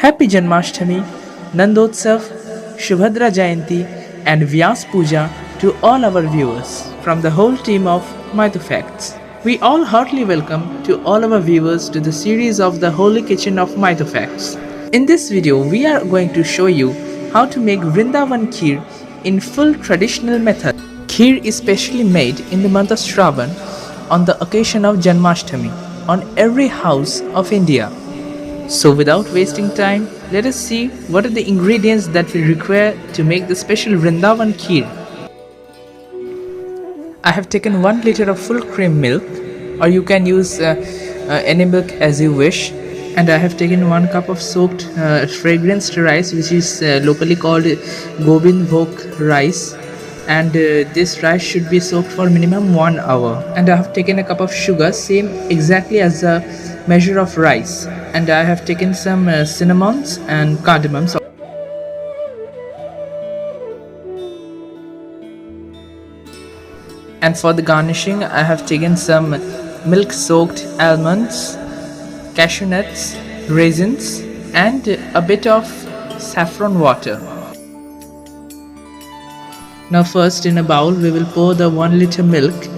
Happy Janmashtami, Nandotsav, Shubhadra Jayanti, and Vyas Puja to all our viewers from the whole team of Mythofacts. We all heartily welcome to all our viewers to the series of the Holy Kitchen of Mythofacts. In this video, we are going to show you how to make Vrindavan Kheer in full traditional method. Kheer is specially made in the month of Shravan on the occasion of Janmashtami on every house of India. So without wasting time, let us see what are the ingredients that we require to make the special Vrindavan Kheer. I have taken 1 liter of full cream milk, or you can use any milk as you wish, and I have taken 1 cup of soaked fragranced rice, which is locally called Gobind Bhog rice, and this rice should be soaked for minimum 1 hour. And I have taken a cup of sugar, same exactly as the measure of rice, and I have taken some cinnamons and cardamoms. And for the garnishing, I have taken some milk soaked almonds, cashew nuts, raisins, and a bit of saffron water. Now first, in a bowl we will pour the 1 liter milk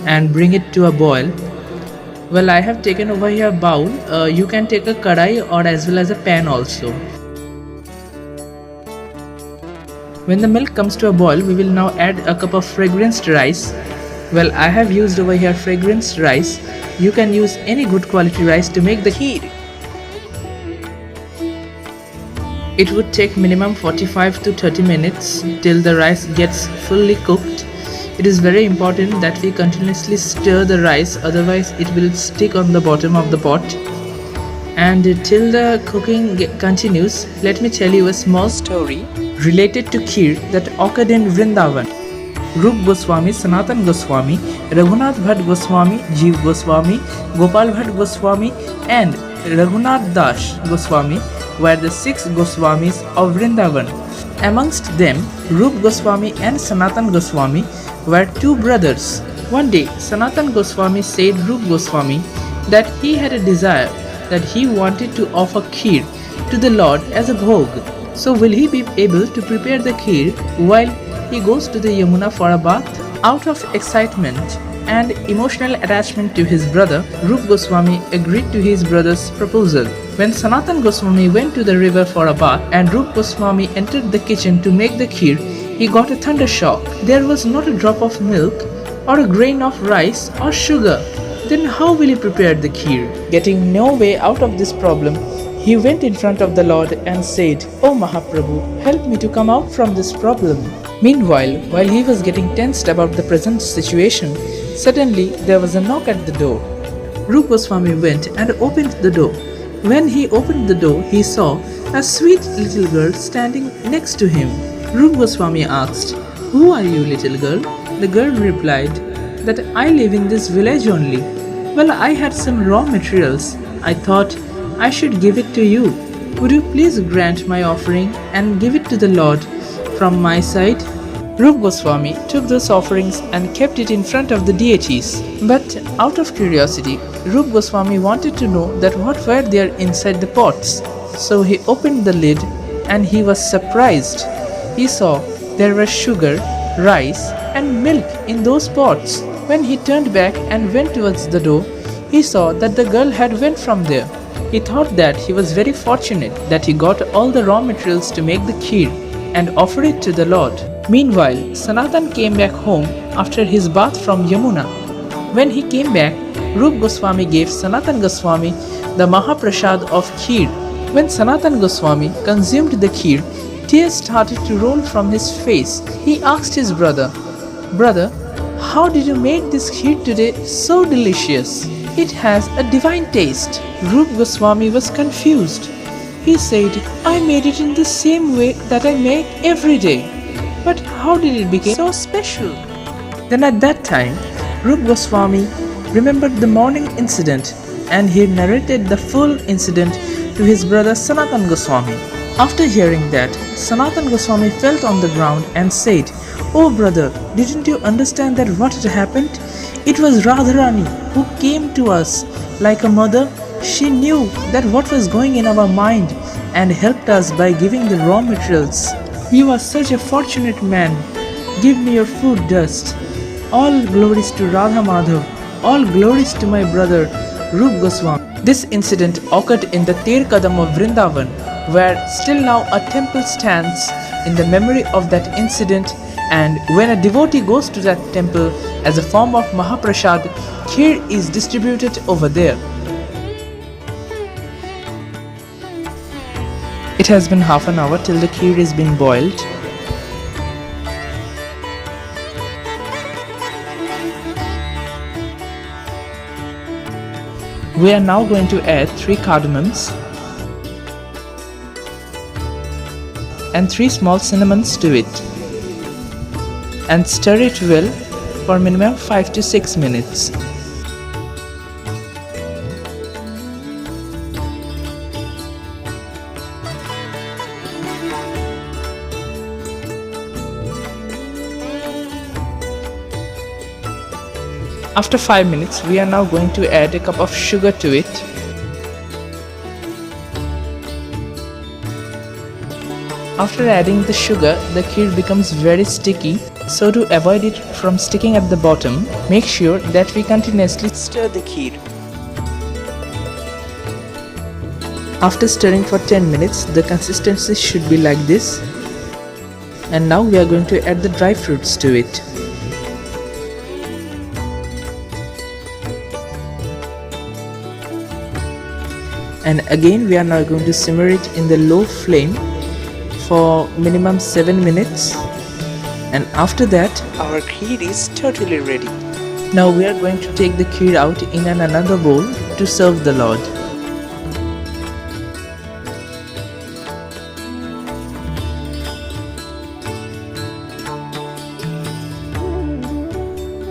and bring it to a boil. Well, I have taken over here a bowl. You can take a kadai or as well as a pan also. When the milk comes to a boil, we will now add a cup of fragranced rice. Well, I have used over here fragranced rice. You can use any good quality rice to make the kheer. It would take minimum 45 to 30 minutes till the rice gets fully cooked. It is very important that we continuously stir the rice, otherwise it will stick on the bottom of the pot. And till the cooking continues, let me tell you a small story related to kheer that occurred in Vrindavan. Rup Goswami, Sanatan Goswami, Raghunath Bhatt Goswami, Jeev Goswami, Gopal Bhatt Goswami, and Raghunath Das Goswami were the 6 Goswamis of Vrindavan. Amongst them, Rup Goswami and Sanatan Goswami were 2 brothers. One day, Sanatan Goswami said Rup Goswami that he had a desire that he wanted to offer kheer to the Lord as a bhog. So will he be able to prepare the kheer while he goes to the Yamuna for a bath? Out of excitement and emotional attachment to his brother, Rup Goswami agreed to his brother's proposal. When Sanatan Goswami went to the river for a bath and Rup Goswami entered the kitchen to make the kheer, he got a thunder shock. There was not a drop of milk or a grain of rice or sugar. Then how will he prepare the kheer? Getting no way out of this problem, he went in front of the Lord and said, "O Mahaprabhu, help me to come out from this problem." Meanwhile, while he was getting tensed about the present situation, suddenly there was a knock at the door. Rup Goswami went and opened the door. When he opened the door, he saw a sweet little girl standing next to him. Rup Goswami asked, "Who are you, little girl?" The girl replied that I live in this village only. Well, I had some raw materials. I thought I should give it to you. Would you please grant my offering and give it to the Lord from my side? Rup Goswami took those offerings and kept it in front of the deities. But out of curiosity, Rup Goswami wanted to know that what were there inside the pots. So he opened the lid and he was surprised. He saw there was sugar, rice and milk in those pots. When he turned back and went towards the door, he saw that the girl had went from there. He thought that he was very fortunate that he got all the raw materials to make the kheer and offer it to the Lord. Meanwhile, Sanatan came back home after his bath from Yamuna. When he came back, Rup Goswami gave Sanatan Goswami the Mahaprasad of kheer. When Sanatan Goswami consumed the kheer, tears started to roll from his face. He asked his brother, "Brother, how did you make this kheer today so delicious? It has a divine taste." Rup Goswami was confused. He said, "I made it in the same way that I make every day. But how did it become so special?" Then at that time, Rup Goswami remembered the morning incident and he narrated the full incident to his brother Sanatan Goswami. After hearing that, Sanatan Goswami fell on the ground and said, "Oh brother, didn't you understand that what had happened? It was Radharani who came to us like a mother. She knew that what was going in our mind and helped us by giving the raw materials. You are such a fortunate man. Give me your food dust. All glories to Radha Madhav. All glories to my brother Rup Goswami. This incident occurred in the Ter Kadam of Vrindavan, where still now a temple stands in the memory of that incident, and when a devotee goes to that temple as a form of Mahaprasad, kheer is distributed over there. It has been half an hour till the kheer is being boiled. We are now going to add 3 cardamoms and 3 small cinnamons to it, and stir it well for minimum 5 to 6 minutes. After 5 minutes, we are now going to add a cup of sugar to it. After adding the sugar, the kheer becomes very sticky, so to avoid it from sticking at the bottom, make sure that we continuously stir the kheer. After stirring for 10 minutes, the consistency should be like this. And now we are going to add the dry fruits to it. And again we are now going to simmer it in the low flame for minimum 7 minutes, and after that our kheer is totally ready. Now we are going to take the kheer out in another bowl to serve the Lord.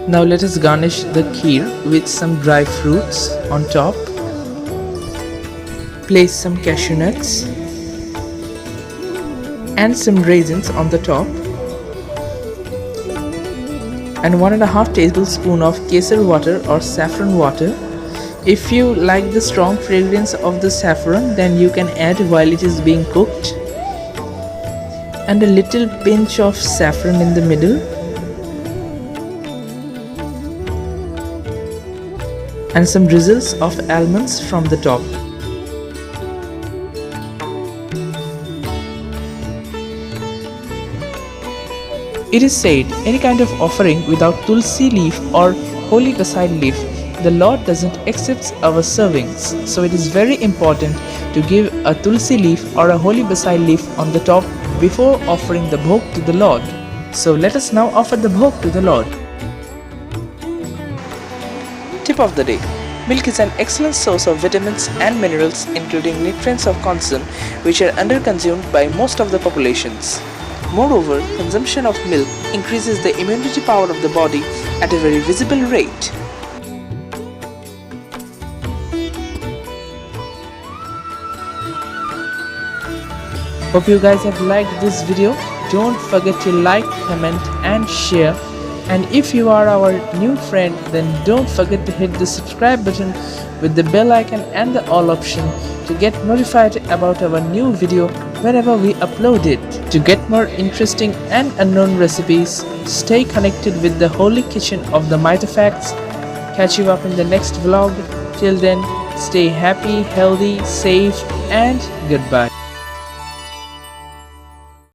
Now let us garnish the kheer with some dry fruits on top. Place some cashew nuts and some raisins on the top, and 1.5 tablespoons of kesar water or saffron water. If you like the strong fragrance of the saffron, then you can add while it is being cooked, and a little pinch of saffron in the middle, and some drizzles of almonds from the top. It is said, any kind of offering without tulsi leaf or holy basil leaf, the Lord doesn't accept our servings. So it is very important to give a tulsi leaf or a holy basil leaf on the top before offering the bhog to the Lord. So let us now offer the bhog to the Lord. Tip of the day. Milk is an excellent source of vitamins and minerals, including nutrients of concern, which are under-consumed by most of the populations. Moreover, consumption of milk increases the immunity power of the body at a very visible rate. Hope you guys have liked this video. Don't forget to like, comment and share. And if you are our new friend, then don't forget to hit the subscribe button with the bell icon and the all option to get notified about our new video whenever we upload it. To get more interesting and unknown recipes, stay connected with the holy kitchen of the Mythofacts. Catch you up in the next vlog. Till then, stay happy, healthy, safe and goodbye.